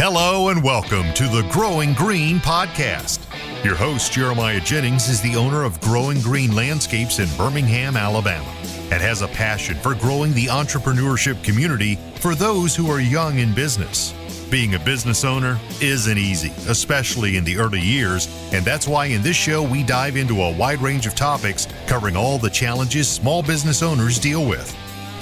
Hello and welcome to the Growing Green podcast. Your host, Jeremiah Jennings, is the owner of Growing Green Landscapes in Birmingham, Alabama, and has a passion for growing the entrepreneurship community for those who are young in business. Being a business owner isn't easy, especially in the early years, and that's why in this show we dive into a wide range of topics covering all the challenges small business owners deal with.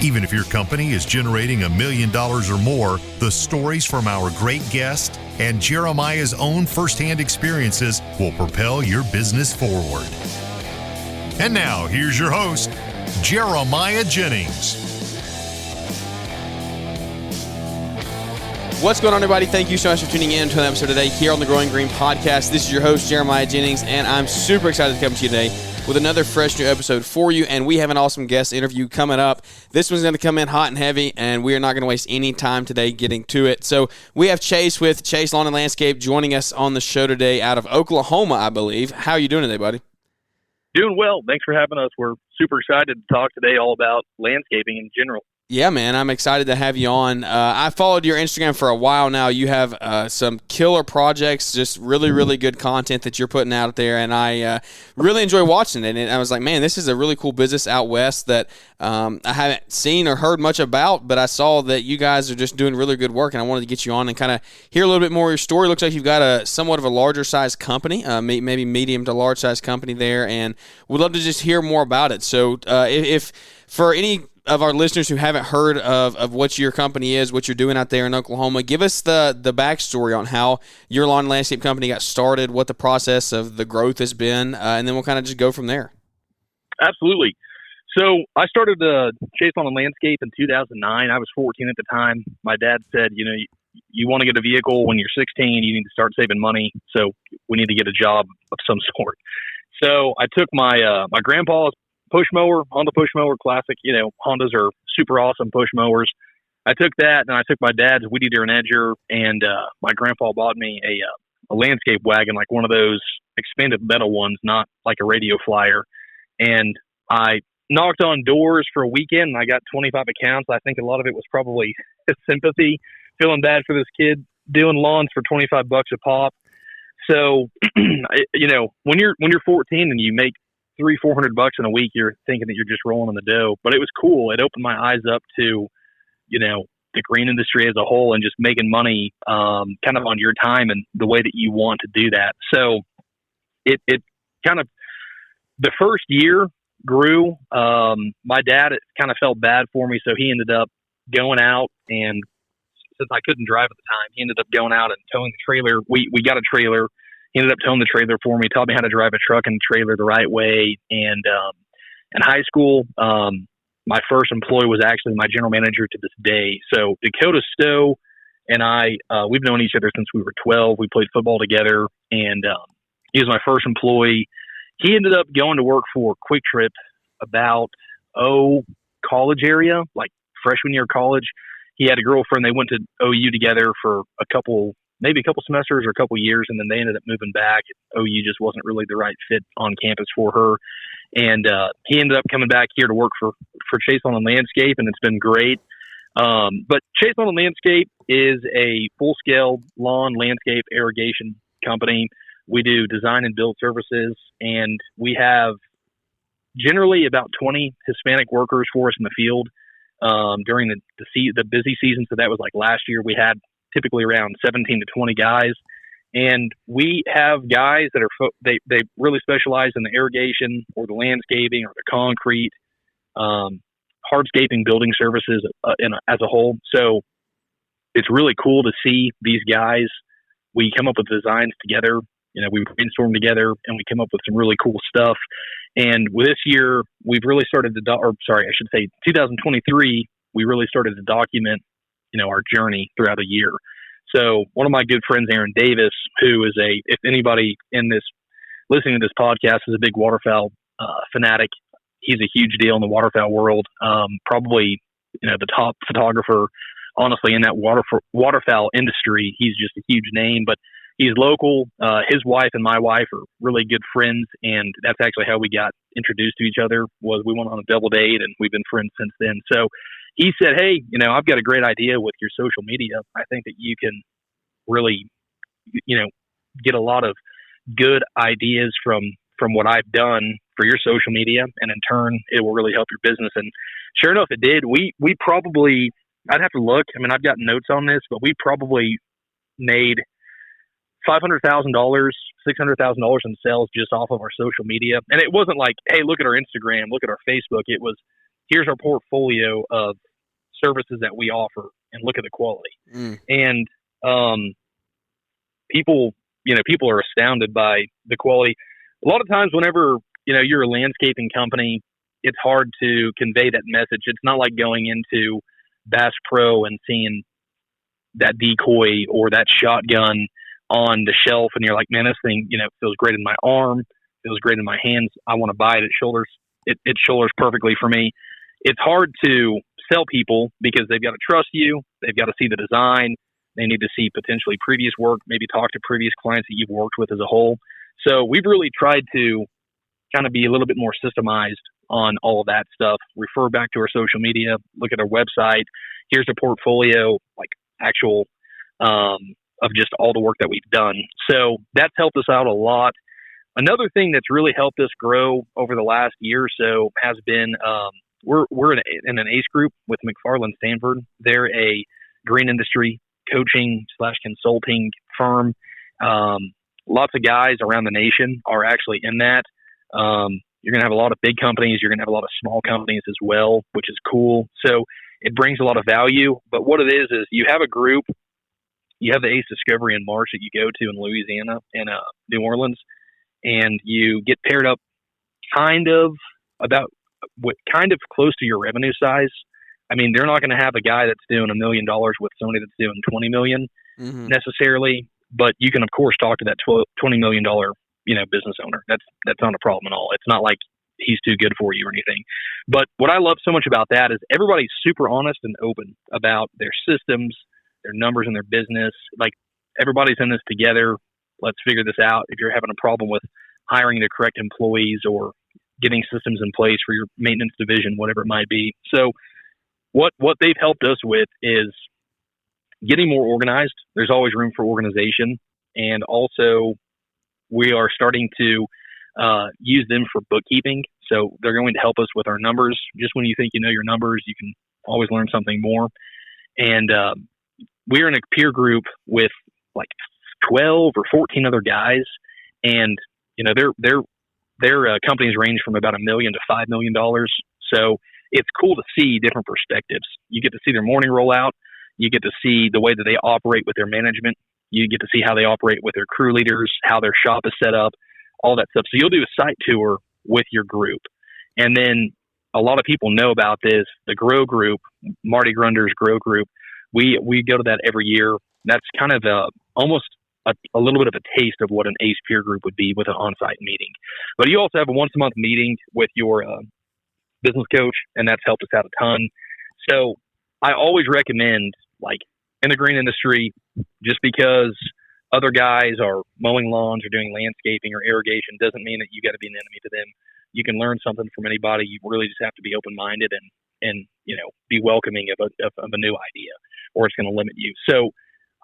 Even if your company is generating $1 million or more, the stories from our great guest and Jeremiah's own firsthand experiences will propel your business forward. And now, here's your host, Jeremiah Jennings. What's going on, everybody? Thank you so much for tuning in to an episode today here on the Growing Green podcast. This is your host, Jeremiah Jennings, and I'm super excited to come to you today with another fresh new episode for you, and we have an awesome guest interview coming up. This one's going to come in hot and heavy, and we are not going to waste any time today getting to it. So we have Chase with Chase Lawn and Landscape joining us on the show today out of Oklahoma, I believe. How are you doing today, buddy? Doing well. Thanks for having us. We're super excited to talk today all about landscaping in general. Yeah, man, I'm excited to have you on. I followed your Instagram for a while now. You have some killer projects, just really, really good content that you're putting out there, and I really enjoy watching it. And I was like, man, this is a really cool business out west that I haven't seen or heard much about, but I saw that you guys are just doing really good work, and I wanted to get you on and kind of hear a little bit more of your story. Looks like you've got a somewhat of a larger size company, maybe medium to large size company there, and we'd love to just hear more about it. So if for any of our listeners who haven't heard of what your company is, what you're doing out there in Oklahoma, give us the backstory on how your lawn and landscape company got started, what the process of the growth has been, and then we'll kind of just go from there. Absolutely. So I started Chase Lawn and Landscape in 2009. I was 14 at the time. My dad said, you want to get a vehicle when you're 16, you need to start saving money, so we need to get a job of some sort. So I took my grandpa's push mower, Honda push mower, classic. Hondas are super awesome push mowers. I took that, and I took my dad's weed eater and edger, and my grandpa bought me a landscape wagon, like one of those expanded metal ones, not like a radio flyer. And I knocked on doors for a weekend, and I got 25 accounts. I think a lot of it was probably sympathy, feeling bad for this kid doing lawns for $25 a pop. So, when you're 14 and you make $300-400 in a week, you're thinking that you're just rolling in the dough. But it was cool. It opened my eyes up to, the green industry as a whole and just making money kind of on your time and the way that you want to do that. So it kind of, the first year grew. My dad kind of felt bad for me, so he ended up going out, and since I couldn't drive at the time, he ended up going out and towing the trailer. We got a trailer. He ended up towing the trailer for me, taught me how to drive a truck and trailer the right way. And in high school, my first employee was actually my general manager to this day. So Dakota Stowe and I, we've known each other since we were 12. We played football together, and he was my first employee. He ended up going to work for Quick Trip about, college area, like freshman year of college. He had a girlfriend. They went to OU together for maybe a couple semesters or a couple years, and then they ended up moving back. OU just wasn't really the right fit on campus for her. And he ended up coming back here to work for Chase Lawn and Landscape, and it's been great. But Chase Lawn and Landscape is a full-scale lawn, landscape, irrigation company. We do design and build services, and we have generally about 20 Hispanic workers for us in the field during the busy season. So that was like last year. We had typically around 17 to 20 guys. And we have guys that they really specialize in the irrigation or the landscaping or the concrete, hardscaping, building services as a whole. So it's really cool to see these guys. We come up with designs together, we brainstorm together, and we come up with some really cool stuff. And with this year, we've really started 2023, we really started to document, our journey throughout a year. So one of my good friends, Aaron Davis, who is if anybody listening to this podcast is a big waterfowl fanatic, he's a huge deal in the waterfowl world. Probably, the top photographer, honestly, in that waterfowl industry. He's just a huge name, but he's local. His wife and my wife are really good friends, and that's actually how we got introduced to each other. Was we went on a double date, and we've been friends since then. So he said, "Hey, I've got a great idea with your social media. I think that you can really, get a lot of good ideas from what I've done for your social media, and in turn, it will really help your business. And sure enough, it did. We probably, I'd have to look. I mean, I've got notes on this, but we probably made $500,000, $600,000 in sales just off of our social media. And it wasn't like, hey, look at our Instagram, look at our Facebook. It was, here's our portfolio of services that we offer, and look at the quality. And people are astounded by the quality. A lot of times whenever, you're a landscaping company, it's hard to convey that message. It's not like going into Bass Pro and seeing that decoy or that shotgun on the shelf, and you're like, man, this thing, feels great in my arm, feels great in my hands. I want to buy it. It shoulders perfectly for me. It's hard to sell people because they've got to trust you. They've got to see the design. They need to see potentially previous work, maybe talk to previous clients that you've worked with as a whole. So we've really tried to kind of be a little bit more systemized on all of that stuff. Refer back to our social media, look at our website. Here's a portfolio, like actual, of just all the work that we've done. So that's helped us out a lot. Another thing that's really helped us grow over the last year or so has been, we're in an ACE group with McFarland Stanford. They're a green industry coaching / consulting firm. Lots of guys around the nation are actually in that. You're going to have a lot of big companies. You're going to have a lot of small companies as well, which is cool. So it brings a lot of value. But what it is you have a group. You have the ACE Discovery in March that you go to in Louisiana and New Orleans, and you get paired up kind of close to your revenue size. I mean, they're not going to have a guy that's doing $1 million with somebody that's doing $20 million necessarily, but you can of course talk to that $20 million business owner. That's not a problem at all. It's not like he's too good for you or anything. But what I love so much about that is everybody's super honest and open about their systems, their numbers, and their business. Like, everybody's in this together. Let's figure this out. If you're having a problem with hiring the correct employees or getting systems in place for your maintenance division, whatever it might be. So what they've helped us with is getting more organized. There's always room for organization. And also we are starting to use them for bookkeeping. So they're going to help us with our numbers. Just when you think you know your numbers, you can always learn something more. And we're in a peer group with like 12 or 14 other guys, and their companies range from about $1 million to $5 million. So it's cool to see different perspectives. You get to see their morning rollout. You get to see the way that they operate with their management. You get to see how they operate with their crew leaders, how their shop is set up, all that stuff. So you'll do a site tour with your group. And then a lot of people know about this, the Grow Group, Marty Grunder's Grow Group. We go to that every year. That's kind of almost a little bit of a taste of what an ACE peer group would be with an on-site meeting. But you also have a once-a-month meeting with your business coach, and that's helped us out a ton. So I always recommend, like, in the green industry, just because other guys are mowing lawns or doing landscaping or irrigation doesn't mean that you got to be an enemy to them. You can learn something from anybody. You really just have to be open-minded and be welcoming of a new idea, or it's going to limit you. So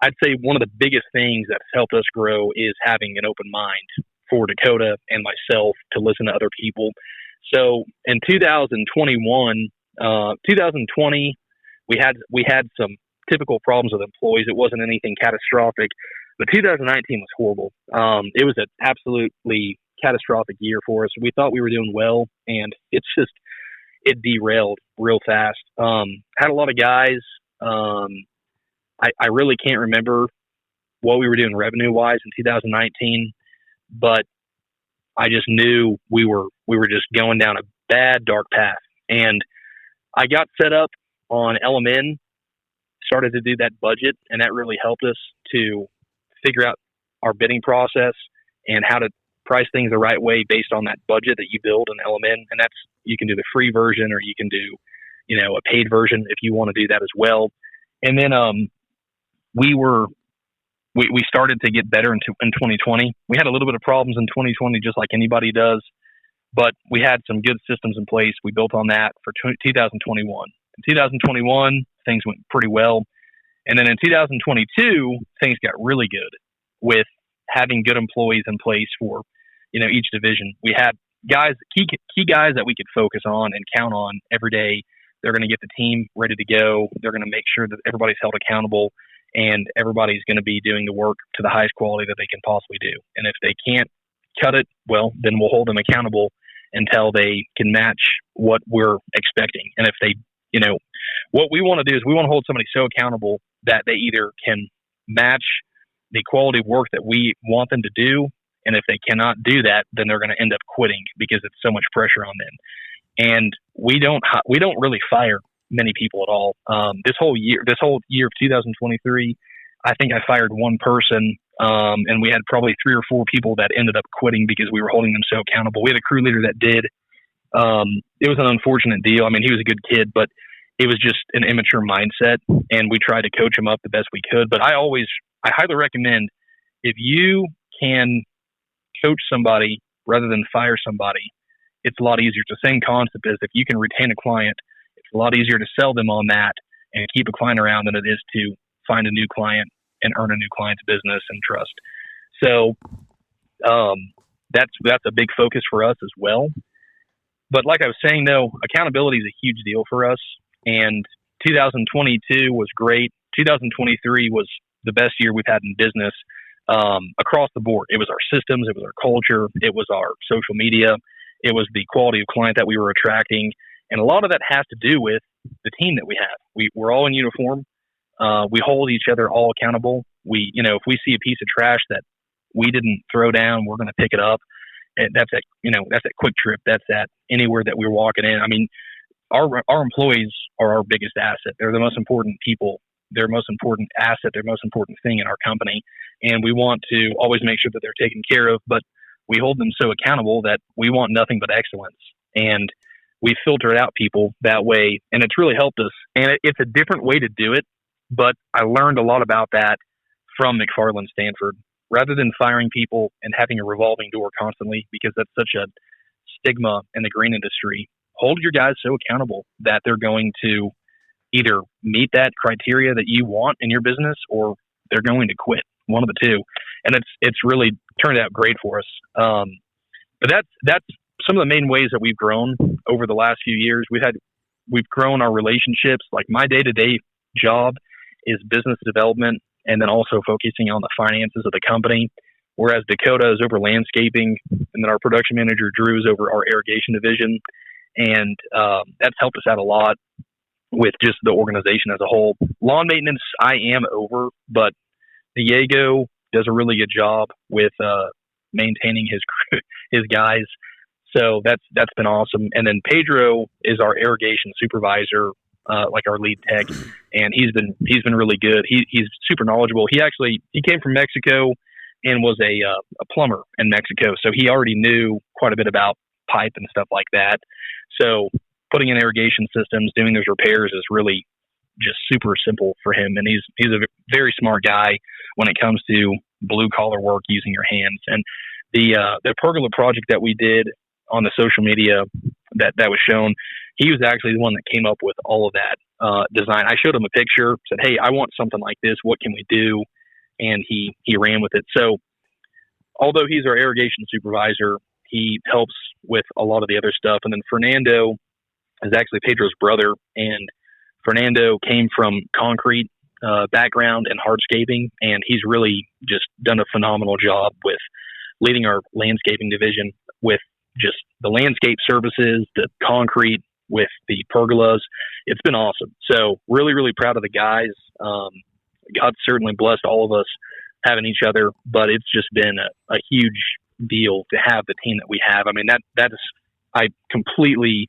I'd say one of the biggest things that's helped us grow is having an open mind for Dakota and myself to listen to other people. So in 2020, we had some typical problems with employees. It wasn't anything catastrophic, but 2019 was horrible. It was an absolutely catastrophic year for us. We thought we were doing well, and it derailed real fast. Had a lot of guys. I really can't remember what we were doing revenue-wise in 2019, but I just knew we were just going down a bad, dark path. And I got set up on LMN, started to do that budget, and that really helped us to figure out our bidding process and how to price things the right way based on that budget that you build in LMN. And that's, you can do the free version, or you can do, a paid version if you want to do that as well. And then we started to get better in 2020. We had a little bit of problems in 2020, just like anybody does, but we had some good systems in place. We built on that for 2021. In 2021, things went pretty well. And then in 2022, things got really good with having good employees in place for, each division. We had key guys that we could focus on and count on every day. They're going to get the team ready to go. They're going to make sure that everybody's held accountable and everybody's going to be doing the work to the highest quality that they can possibly do. And if they can't cut it, well, then we'll hold them accountable until they can match what we're expecting. And if they, what we want to do is we want to hold somebody so accountable that they either can match the quality of work that we want them to do. And if they cannot do that, then they're going to end up quitting because it's so much pressure on them. And we don't really fire many people at all. This whole year of 2023, I think I fired one person, and we had probably 3 or 4 people that ended up quitting because we were holding them so accountable. We had a crew leader that did. It was an unfortunate deal. I mean, he was a good kid, but it was just an immature mindset, and we tried to coach him up the best we could. But I highly recommend, if you can coach somebody rather than fire somebody, it's a lot easier. It's the same concept as if you can retain a client, it's a lot easier to sell them on that and keep a client around than it is to find a new client and earn a new client's business and trust. So that's a big focus for us as well. But like I was saying, though, accountability is a huge deal for us. And 2022 was great. 2023 was the best year we've had in business across the board. It was our systems. It was our culture. It was our social media. It was the quality of client that we were attracting. And a lot of that has to do with the team that we have. We're all in uniform. We hold each other all accountable. If we see a piece of trash that we didn't throw down, we're going to pick it up. And that's at Quick Trip. That's at anywhere that we're walking in. I mean, our employees are our biggest asset. They're the most important people. They're most important asset. They're most important thing in our company. And we want to always make sure that they're taken care of, but we hold them so accountable that we want nothing but excellence. And we filtered out people that way, and it's really helped us. And it's a different way to do it, but I learned a lot about that from McFarland Stanford. Rather than firing people and having a revolving door constantly, because that's such a stigma in the green industry, hold your guys so accountable that they're going to either meet that criteria that you want in your business or they're going to quit, one of the two. And it's really turned out great for us. But that's some of the main ways that we've grown over the last few years. We've grown our relationships. Like, my day-to-day job is business development and then also focusing on the finances of the company, whereas Dakota is over landscaping, and then our production manager, Drew, is over our irrigation division. And that's helped us out a lot with just the organization as a whole. Lawn maintenance, I am over, but Diego does a really good job with maintaining his guys. So that's been awesome. And then Pedro is our irrigation supervisor, like our lead tech, and he's been really good. He's super knowledgeable. He came from Mexico and was a plumber in Mexico, so he already knew quite a bit about pipe and stuff like that. So putting in irrigation systems, doing those repairs is really just super simple for him. And he's a very smart guy when it comes to blue collar work using your hands. And the pergola project that we did on the social media that was shown, he was actually the one that came up with all of that design. I showed him a picture, said, "Hey, I want something like this. What can we do?" And he ran with it. So although he's our irrigation supervisor, he helps with a lot of the other stuff. And then Fernando is actually Pedro's brother, and Fernando came from concrete background and hardscaping, and he's really just done a phenomenal job with leading our landscaping division with just the landscape services, the concrete, with the pergolas. It's been awesome. So really, really proud of the guys. God certainly blessed all of us having each other, but it's just been a huge deal to have the team that we have. I mean, that is, I completely,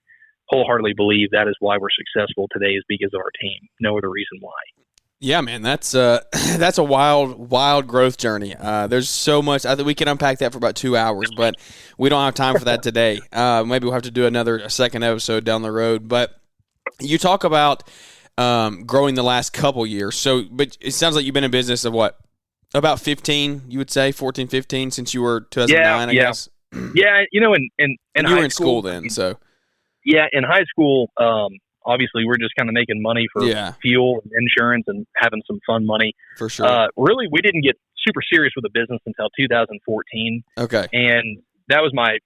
wholeheartedly believe that is why we're successful today, is because of our team. No other reason why. Yeah, man, that's a wild growth journey. There's so much. I think we can unpack that for about 2 hours, but we don't have time for that today. Maybe we'll have to do a second episode down the road. But you talk about growing the last couple years. So, but it sounds like you've been in business of what, about 15? You would say 14, 15 since you were 2009. I guess. Yeah, in you were in school then, so. Yeah, in high school, obviously we're just kind of making money for fuel and insurance and having some fun money. For sure. Really, we didn't get super serious with the business until 2014. Okay. And that was my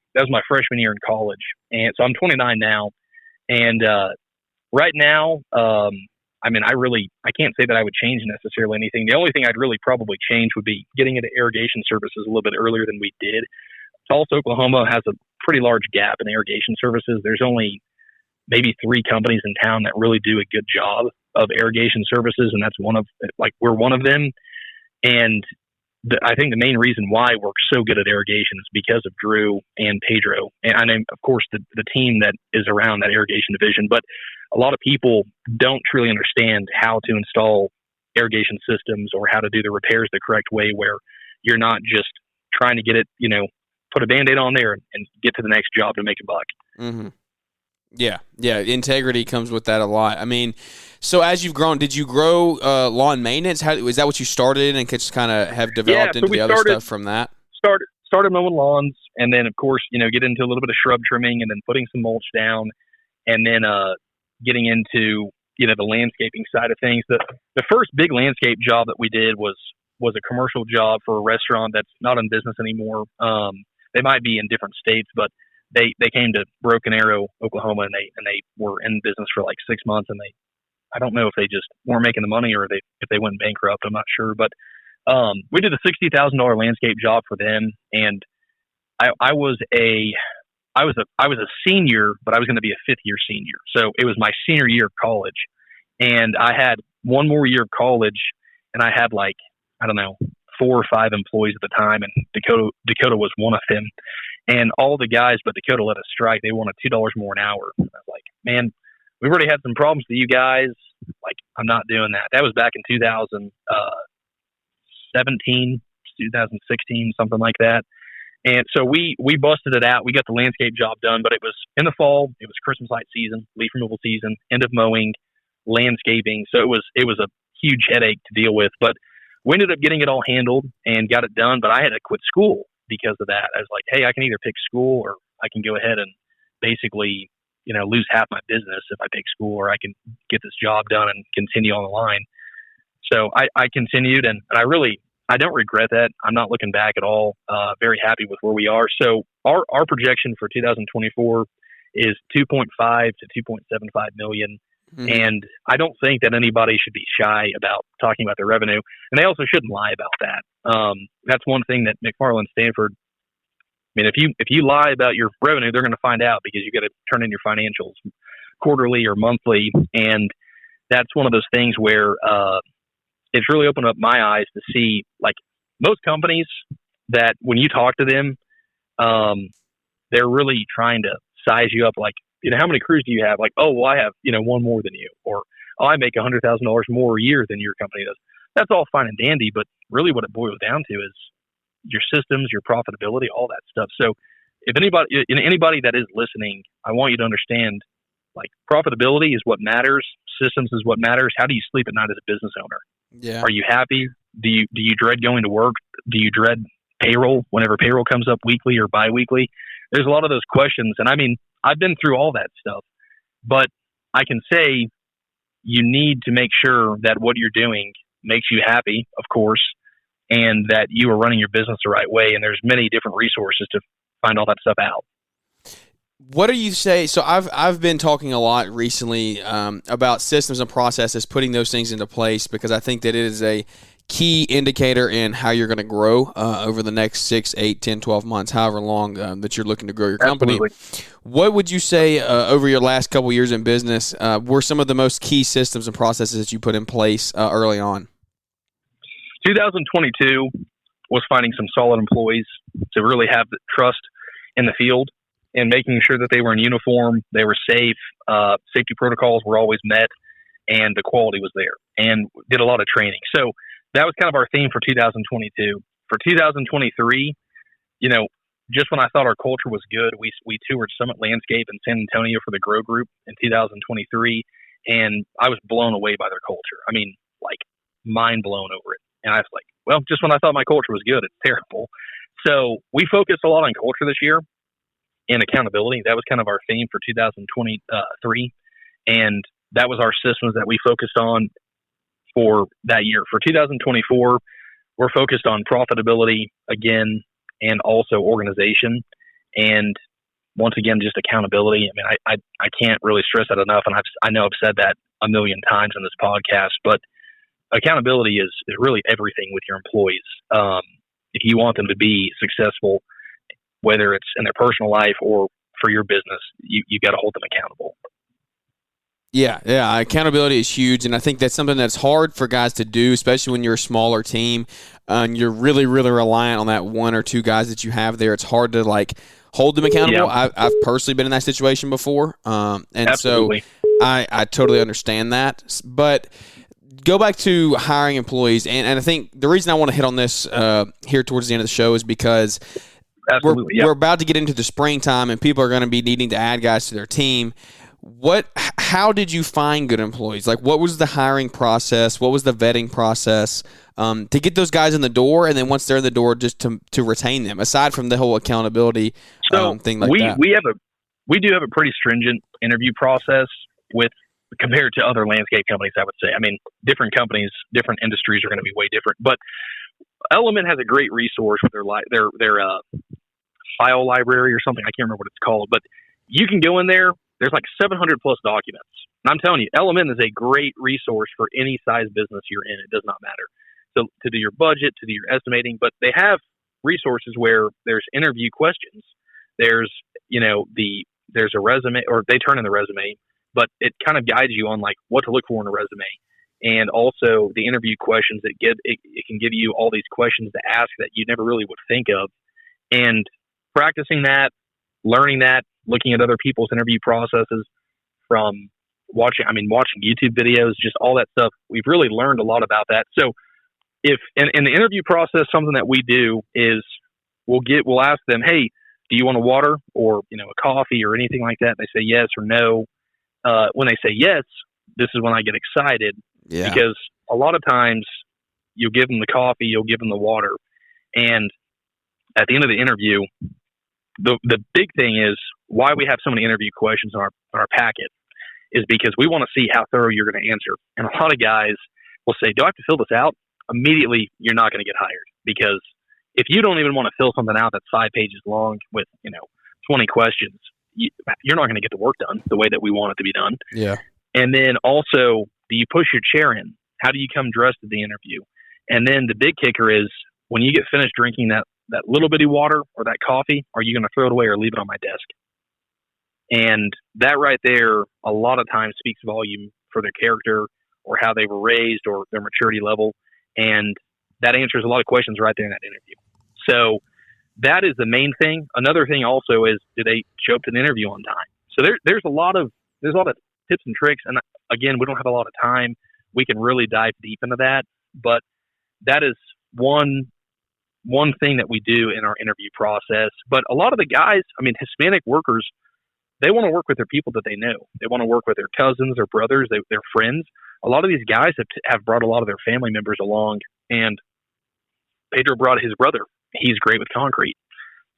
freshman year in college. And so I'm 29 now. And right now, I mean, I can't say that I would change necessarily anything. The only thing I'd really probably change would be getting into irrigation services a little bit earlier than we did. Tulsa, Oklahoma has a pretty large gap in irrigation services. There's only maybe 3 companies in town that really do a good job of irrigation services, and we're one of them. And I think the main reason why we're so good at irrigation is because of Drew and Pedro, and of course the team that is around that irrigation division. But a lot of people don't truly understand how to install irrigation systems or how to do the repairs the correct way, where you're not just trying to get it, put a Band-Aid on there and get to the next job to make a buck. Mm-hmm. Yeah. Integrity comes with that a lot. I mean, so as you've grown, did you grow lawn maintenance? Is that what you started in and just kind of have developed into the other stuff from that? Started mowing lawns, and then of course, get into a little bit of shrub trimming, and then putting some mulch down, and then getting into the landscaping side of things. The first big landscape job that we did was a commercial job for a restaurant that's not in business anymore. They might be in different states, but they came to Broken Arrow, Oklahoma, and they were in business for like 6 months, and I don't know if they just weren't making the money or if they went bankrupt. I'm not sure, but we did a $60,000 landscape job for them, and I was a senior, but I was going to be a 5th year senior, so it was my senior year of college, and I had one more year of college, and I had 4 or 5 employees at the time, and Dakota was one of them. And all the guys but Dakota let us strike. They wanted $2 more an hour. I was like, man, we've already had some problems with you guys. I'm not doing that. That was back in 2017, 2016, something like that. And so we busted it out. We got the landscape job done, but it was in the fall. It was Christmas light season, leaf removal season, end of mowing, landscaping. So it was a huge headache to deal with, but we ended up getting it all handled and got it done. But I had to quit school because of that. I was like, hey, I can either pick school, or I can go ahead and basically, lose half my business if I pick school, or I can get this job done and continue on the line. So I continued, and I don't regret that. I'm not looking back at all. Very happy with where we are. So our projection for 2024 is 2.5 to 2.75 million. Mm-hmm. And I don't think that anybody should be shy about talking about their revenue, and they also shouldn't lie about that. That's one thing that McFarland Stanford. I mean, if you lie about your revenue, they're going to find out, because you got to turn in your financials quarterly or monthly, and that's one of those things where it's really opened up my eyes to see, most companies, that when you talk to them, they're really trying to size you up, how many crews do you have? Oh, well, I have, one more than you, or, oh, I make $100,000 more a year than your company does. That's all fine and dandy, but really what it boils down to is your systems, your profitability, all that stuff. So if anybody that is listening, I want you to understand, profitability is what matters. Systems is what matters. How do you sleep at night as a business owner? Yeah. Are you happy? Do you dread going to work? Do you dread payroll whenever payroll comes up weekly or biweekly? There's a lot of those questions. And I mean, I've been through all that stuff, but I can say you need to make sure that what you're doing makes you happy, of course, and that you are running your business the right way. And there's many different resources to find all that stuff out. What do you say? So I've been talking a lot recently about systems and processes, putting those things into place, because I think that it is a key indicator in how you're going to grow over the next 6, 8, 10, 12 months, however long that you're looking to grow your company. Absolutely. What would you say over your last couple years in business were some of the most key systems and processes that you put in place early on? 2022 was finding some solid employees to really have the trust in the field, and making sure that they were in uniform, they were safe, safety protocols were always met, and the quality was there, and did a lot of training. So that was kind of our theme for 2022. For 2023, just when I thought our culture was good, we toured Summit Landscape in San Antonio for the Grow Group in 2023, and I was blown away by their culture. I mean, mind blown over it. And I was like, well, just when I thought my culture was good, it's terrible. So we focused a lot on culture this year and accountability. That was kind of our theme for 2023. And that was our systems that we focused on for that year. For 2024, we're focused on profitability again, and also organization, and once again, just accountability. I mean, I can't really stress that enough, and I know I've said that a million times in this podcast, but accountability is really everything with your employees. If you want them to be successful, whether it's in their personal life or for your business, you got to hold them accountable. Yeah, accountability is huge, and I think that's something that's hard for guys to do, especially when you're a smaller team, and you're really, really reliant on that one or two guys that you have there. It's hard to hold them accountable. Yeah. I've personally been in that situation before, and Absolutely. so I totally understand that. But go back to hiring employees, and I think the reason I want to hit on this here towards the end of the show is because we're about to get into the springtime, and people are going to be needing to add guys to their team. How did you find good employees? What was the hiring process? What was the vetting process to get those guys in the door, and then once they're in the door, just to retain them? Aside from the whole accountability thing that. We do have a pretty stringent interview process compared to other landscape companies, I would say. I mean, different companies, different industries are going to be way different, but Element has a great resource with their file library or something. I can't remember what it's called, but you can go in there. There's 700 plus documents. And I'm telling you, Element is a great resource for any size business you're in. It does not matter. So to do your budget, to do your estimating, but they have resources where there's interview questions. There's, there's a resume, or they turn in the resume, but it kind of guides you on what to look for in a resume. And also the interview questions it can give you all these questions to ask that you never really would think of. And practicing that, learning that, looking at other people's interview processes, from watching YouTube videos, just all that stuff. We've really learned a lot about that. So if in the interview process, something that we do is we'll ask them, hey, do you want a water or, a coffee or anything like that? They say yes or no. When they say yes, this is when I get excited, because a lot of times you'll give them the coffee, you'll give them the water. And at the end of the interview, the big thing is why we have so many interview questions in our packet is because we want to see how thorough you're going to answer. And a lot of guys will say, do I have to fill this out? Immediately, you're not going to get hired, because if you don't even want to fill something out that's 5 pages long with, 20 questions, you're not going to get the work done the way that we want it to be done. Yeah. And then also, do you push your chair in? How do you come dressed to the interview? And then the big kicker is, when you get finished drinking that little bitty water or that coffee, are you going to throw it away or leave it on my desk? And that right there, a lot of times speaks volume for their character or how they were raised or their maturity level. And that answers a lot of questions right there in that interview. So that is the main thing. Another thing also is, do they show up to the interview on time? So there's a lot of tips and tricks. And again, we don't have a lot of time. We can really dive deep into that, but that is one thing that we do in our interview process. But a lot of the guys, Hispanic workers, they want to work with their people that they know. They want to work with their cousins, their brothers, their friends. A lot of these guys have brought a lot of their family members along, and Pedro brought his brother. He's great with concrete.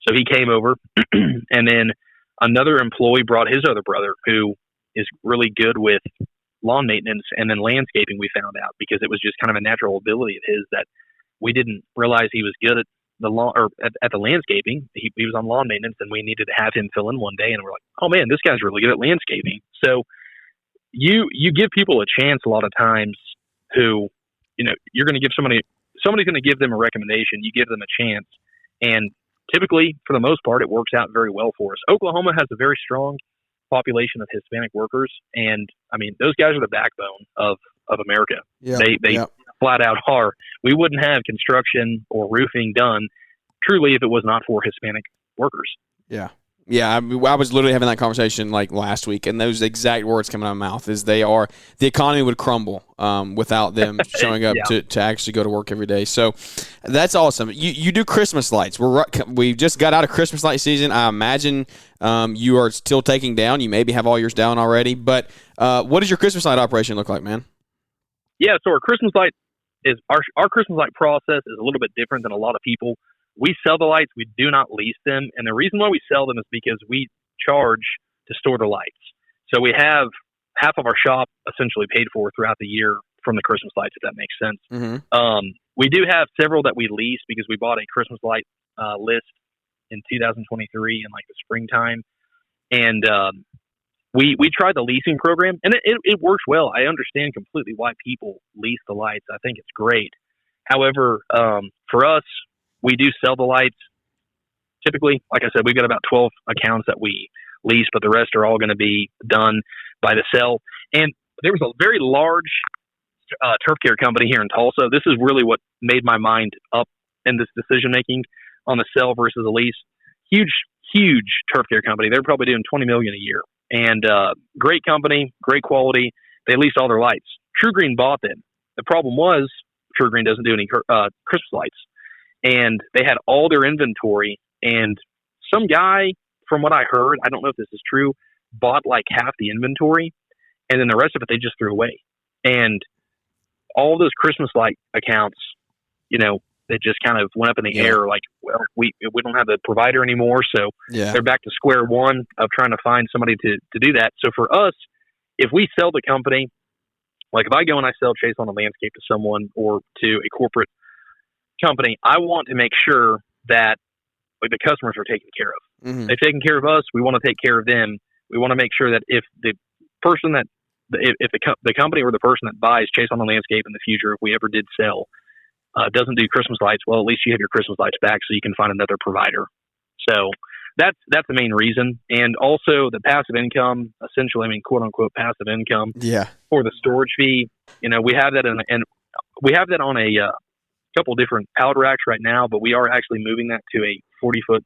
So he came over, and then another employee brought his other brother, who is really good with lawn maintenance and then landscaping, we found out, because it was just kind of a natural ability of his that we didn't realize he was good at the lawn or at the landscaping. He was on lawn maintenance, and we needed to have him fill in one day, and we're like, oh man, this guy's really good at landscaping. So you give people a chance a lot of times who, you're going to give somebody's going to give them a recommendation. You give them a chance. And typically, for the most part, it works out very well for us. Oklahoma has a very strong population of Hispanic workers. And those guys are the backbone of America. Yeah. They flat out are. We wouldn't have construction or roofing done truly if it was not for Hispanic workers. Yeah. Yeah, I was literally having that conversation last week, and those exact words coming out of my mouth is the economy would crumble without them showing up to actually go to work every day. So that's awesome. You do Christmas lights. We just got out of Christmas light season. I imagine you are still taking down. You maybe have all yours down already. But what does your Christmas light operation look like, man? Yeah, so our Christmas light process is a little bit different than a lot of people. We sell the lights. We do not lease them. And the reason why we sell them is because we charge to store the lights. So we have half of our shop essentially paid for throughout the year from the Christmas lights, if that makes sense. Mm-hmm. We do have several that we lease because we bought a Christmas light list in 2023 in like the springtime. And we tried the leasing program, and it works well. I understand completely why people lease the lights. I think it's great. However, for us, we do sell the lights. Typically, like I said, we've got about 12 accounts that we lease, but the rest are all going to be done by the sell. And there was a very large turf care company here in Tulsa. This is really what made my mind up in this decision making on the sell versus the lease. Huge turf care company. They're probably doing $20 million a year, and great company, great quality. They leased all their lights. True Green bought them. The problem was True Green doesn't do any Christmas lights, and they had all their inventory. And some guy, from what I heard, I don't know if this is true, bought like half the inventory, and then the rest of it they just threw away. And all those Christmas light accounts, they just kind of went up in the air. Like, well, we don't have the provider anymore, so they're back to square one of trying to find somebody to do that. So for us, if we sell the company, like if I go and I sell Chase on the Landscape to someone or to a corporate company, I want to make sure that the customers are taken care of. Mm-hmm. They've taken care of us. We want to take care of them. We want to make sure that if the person that if the company or the person that buys Chase on the Landscape in the future, if we ever did sell, doesn't do Christmas lights, well, at least you have your Christmas lights back so you can find another provider. So that's the main reason. And also the passive income, essentially, quote unquote passive income for the storage fee. We have that and we have that on a couple different pallet racks right now, but we are actually moving that to a 40-foot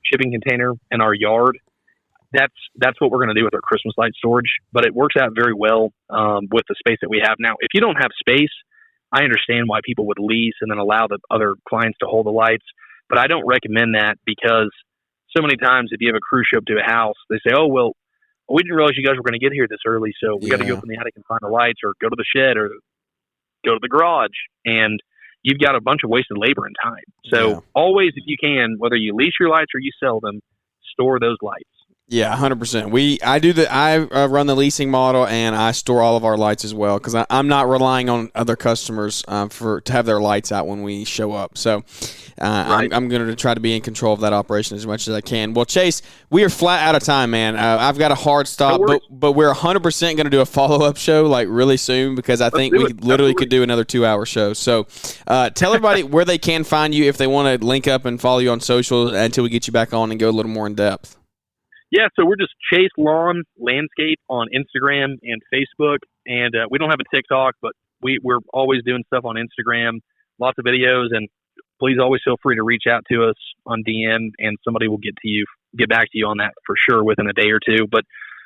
shipping container in our yard. That's what we're going to do with our Christmas light storage, but it works out very well with the space that we have now. If you don't have space, I understand why people would lease and then allow the other clients to hold the lights, but I don't recommend that because so many times if you have a crew show up to a house, they say, oh, well, we didn't realize you guys were going to get here this early, so we got to go up in the attic and find the lights or go to the shed or go to the garage, and you've got a bunch of wasted labor and time. So always, if you can, whether you lease your lights or you sell them, store those lights. Yeah, 100%. I run the leasing model, and I store all of our lights as well because I'm not relying on other customers to have their lights out when we show up. So I'm going to try to be in control of that operation as much as I can. Well, Chase, we are flat out of time, man. I've got a hard stop, but we're 100% going to do a follow-up show like really soon because I think we literally could do another 2-hour show. So tell everybody where they can find you if they want to link up and follow you on social until we get you back on and go a little more in depth. Yeah, so we're just Chase Lawn Landscape on Instagram and Facebook, and we don't have a TikTok, but we're always doing stuff on Instagram, lots of videos, and please always feel free to reach out to us on DM, and somebody will get back to you on that for sure within a day or two. But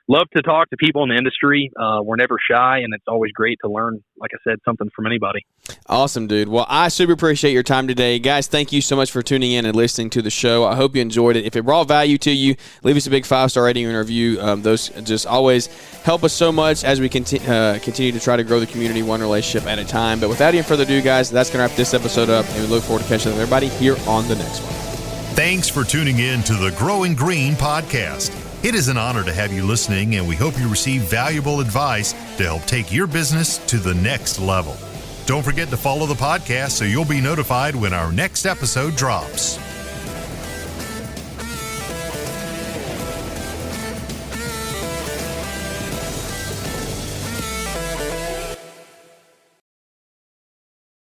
love to talk to people in the industry. We're never shy, and it's always great to learn, like I said, something from anybody. Awesome, dude. Well, I super appreciate your time today. Guys, thank you so much for tuning in and listening to the show. I hope you enjoyed it. If it brought value to you, leave us a big 5-star rating and review. Those just always help us so much as we continue to try to grow the community one relationship at a time. But without any further ado, guys, that's going to wrap this episode up, and we look forward to catching up with everybody here on the next one. Thanks for tuning in to the Growing Green podcast. It is an honor to have you listening, and we hope you receive valuable advice to help take your business to the next level. Don't forget to follow the podcast so you'll be notified when our next episode drops.